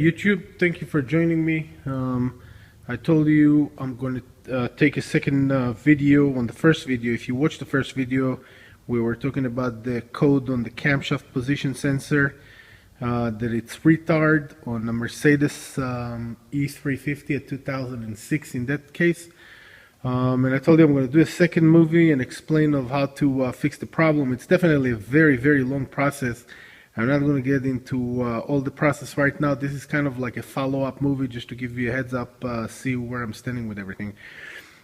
YouTube, thank you for joining me. I told you I'm going to take a second video on the first video. If you watched the first video, we were talking about the code on the camshaft position sensor, that it's retard on a Mercedes E350 at 2006 in that case. And I told you I'm going to do a second movie and explain of how to fix the problem. It's definitely a very, very long process. I'm not going to get into all the process right now. This is kind of like a follow-up movie just to give you a heads up, see where I'm standing with everything.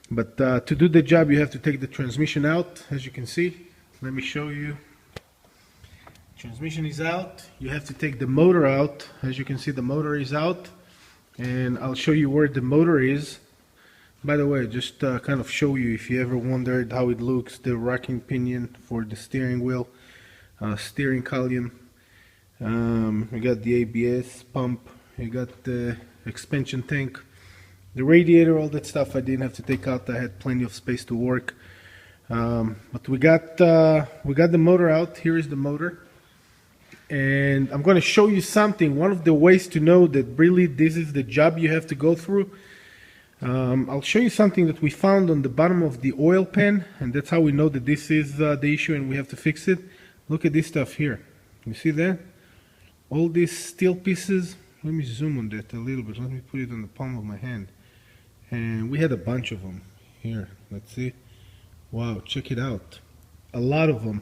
But to do the job, you have to take the transmission out, as you can see. Let me show you. Transmission is out. You have to take the motor out. As you can see, the motor is out. And I'll show you where the motor is. By the way, just kind of show you, if you ever wondered how it looks, the rocking pinion for the steering wheel, steering column. You got the ABS pump, you got the expansion tank, the radiator, all that stuff I didn't have to take out. I had plenty of space to work. But we got the motor out. Here is the motor, and I'm going to show you something. One of the ways to know that really this is the job you have to go through. I'll show you something that we found on the bottom of the oil pan, and that's how we know that this is the issue and we have to fix it. Look at this stuff here. You see that? All these steel pieces. Let me zoom on that a little bit. Let me put it on the palm of my hand. And we had a bunch of them. Here, let's see. Wow, check it out. A lot of them.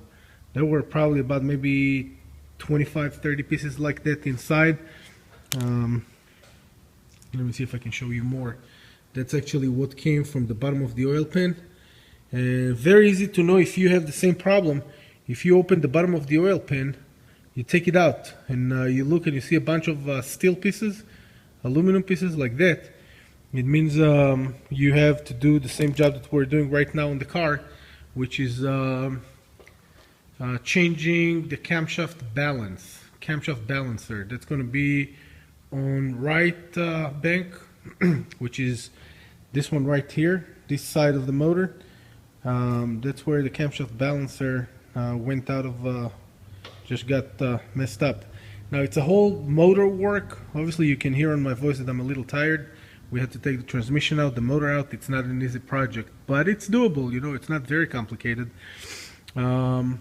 There were probably about maybe 25-30 pieces like that inside. Let me see if I can show you more. That's actually what came from the bottom of the oil pan. And very easy to know if you have the same problem. If you open the bottom of the oil pan, you take it out and you look and you see a bunch of steel pieces, aluminum pieces like that. It means you have to do the same job that we're doing right now in the car, which is changing the camshaft balance, camshaft balancer. That's going to be on right bank, which is this one right here, this side of the motor. That's where the camshaft balancer went out of, just got messed up. Now it's a whole motor work. Obviously you can hear on my voice that I'm a little tired. We had to take the transmission out, the motor out. It's not an easy project, but it's doable. You know, it's not very complicated. I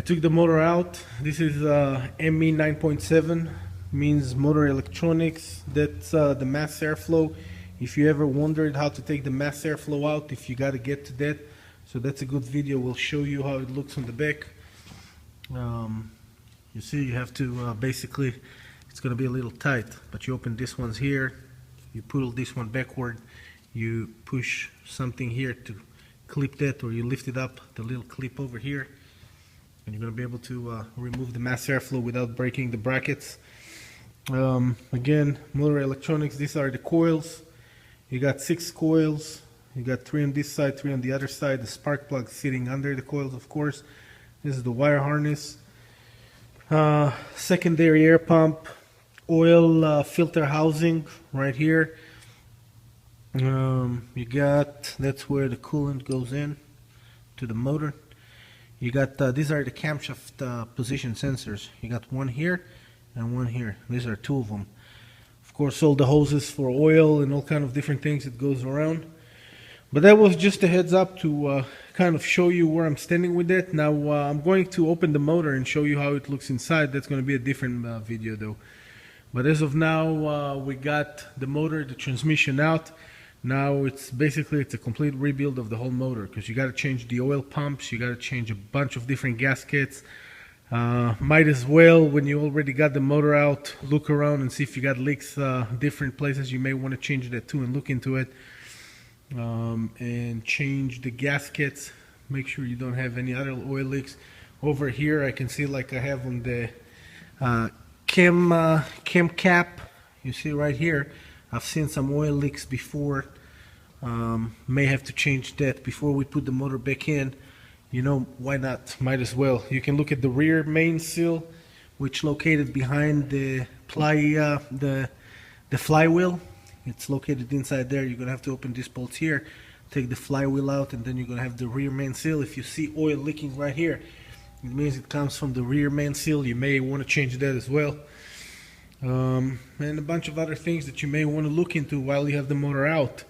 took the motor out. This is ME 9.7, means motor electronics. That's the mass airflow. If you ever wondered how to take the mass airflow out, if you got to get to that, so that's a good video. We'll show you how it looks on the back. You see, you have to basically, it's going to be a little tight, but you open this one's here, you pull this one backward, you push something here to clip that, or you lift it up, the little clip over here, and you're going to be able to remove the mass airflow without breaking the brackets. Again, motor electronics, these are the coils. You got 6 coils, you got 3 on this side, 3 on the other side, the spark plug sitting under the coils, of course. This is the wire harness, secondary air pump, oil filter housing right here. You got, that's where the coolant goes in to the motor. You got, these are the camshaft position sensors. You got one here and one here. These are 2 of them. Of course, all the hoses for oil and all kind of different things that goes around. But that was just a heads up to kind of show you where I'm standing with that. Now I'm going to open the motor and show you how it looks inside. That's going to be a different video though. But as of now, we got the motor, the transmission out. Now it's basically, it's a complete rebuild of the whole motor, because you got to change the oil pumps, you got to change a bunch of different gaskets. Might as well, when you already got the motor out, look around and see if you got leaks different places. You may want to change that too and look into it. And change the gaskets, make sure you don't have any other oil leaks. Over here I can see, like I have on the cam cap, you see right here, I've seen some oil leaks before. May have to change that before we put the motor back in. You know, why not? Might as well. You can look at the rear main seal, which located behind the flywheel. It's located inside there. You're going to have to open these bolts here, take the flywheel out, and then you're going to have the rear main seal. If you see oil leaking right here, it means it comes from the rear main seal. You may want to change that as well. and a bunch of other things that you may want to look into while you have the motor out.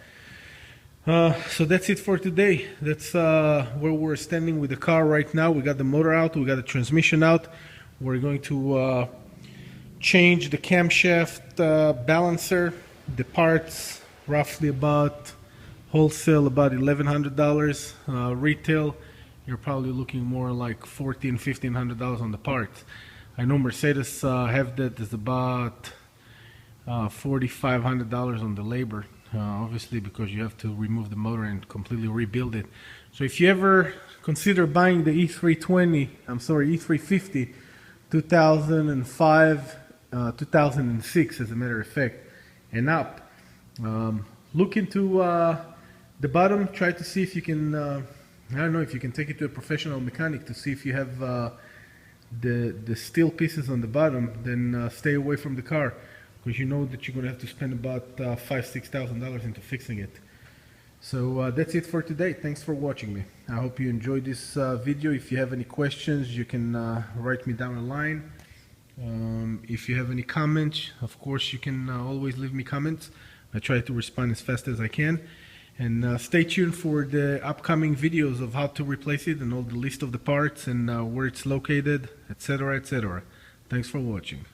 So that's it for today. That's where we're standing with the car right now. We got the motor out, we got the transmission out. We're going to change the camshaft balancer. The parts roughly about wholesale about $1,100. Retail you're probably looking more like $1,400–$1,500 on the parts. I know Mercedes have that is about $4,500 on the labor, obviously because you have to remove the motor and completely rebuild it. So if you ever consider buying the E350 2005 2006 as a matter of fact and up, look into the bottom, try to see if you can I don't know if you can take it to a professional mechanic to see if you have the steel pieces on the bottom. Then stay away from the car, because you know that you're going to have to spend about $5,000–$6,000 into fixing it. So that's it for today. Thanks for watching me. I hope you enjoyed this video. If you have any questions, you can write me down a line. If you have any comments, of course you can always leave me comments. I try to respond as fast as I can. And stay tuned for the upcoming videos of how to replace it and all the list of the parts and where it's located, etc., etc. Thanks for watching.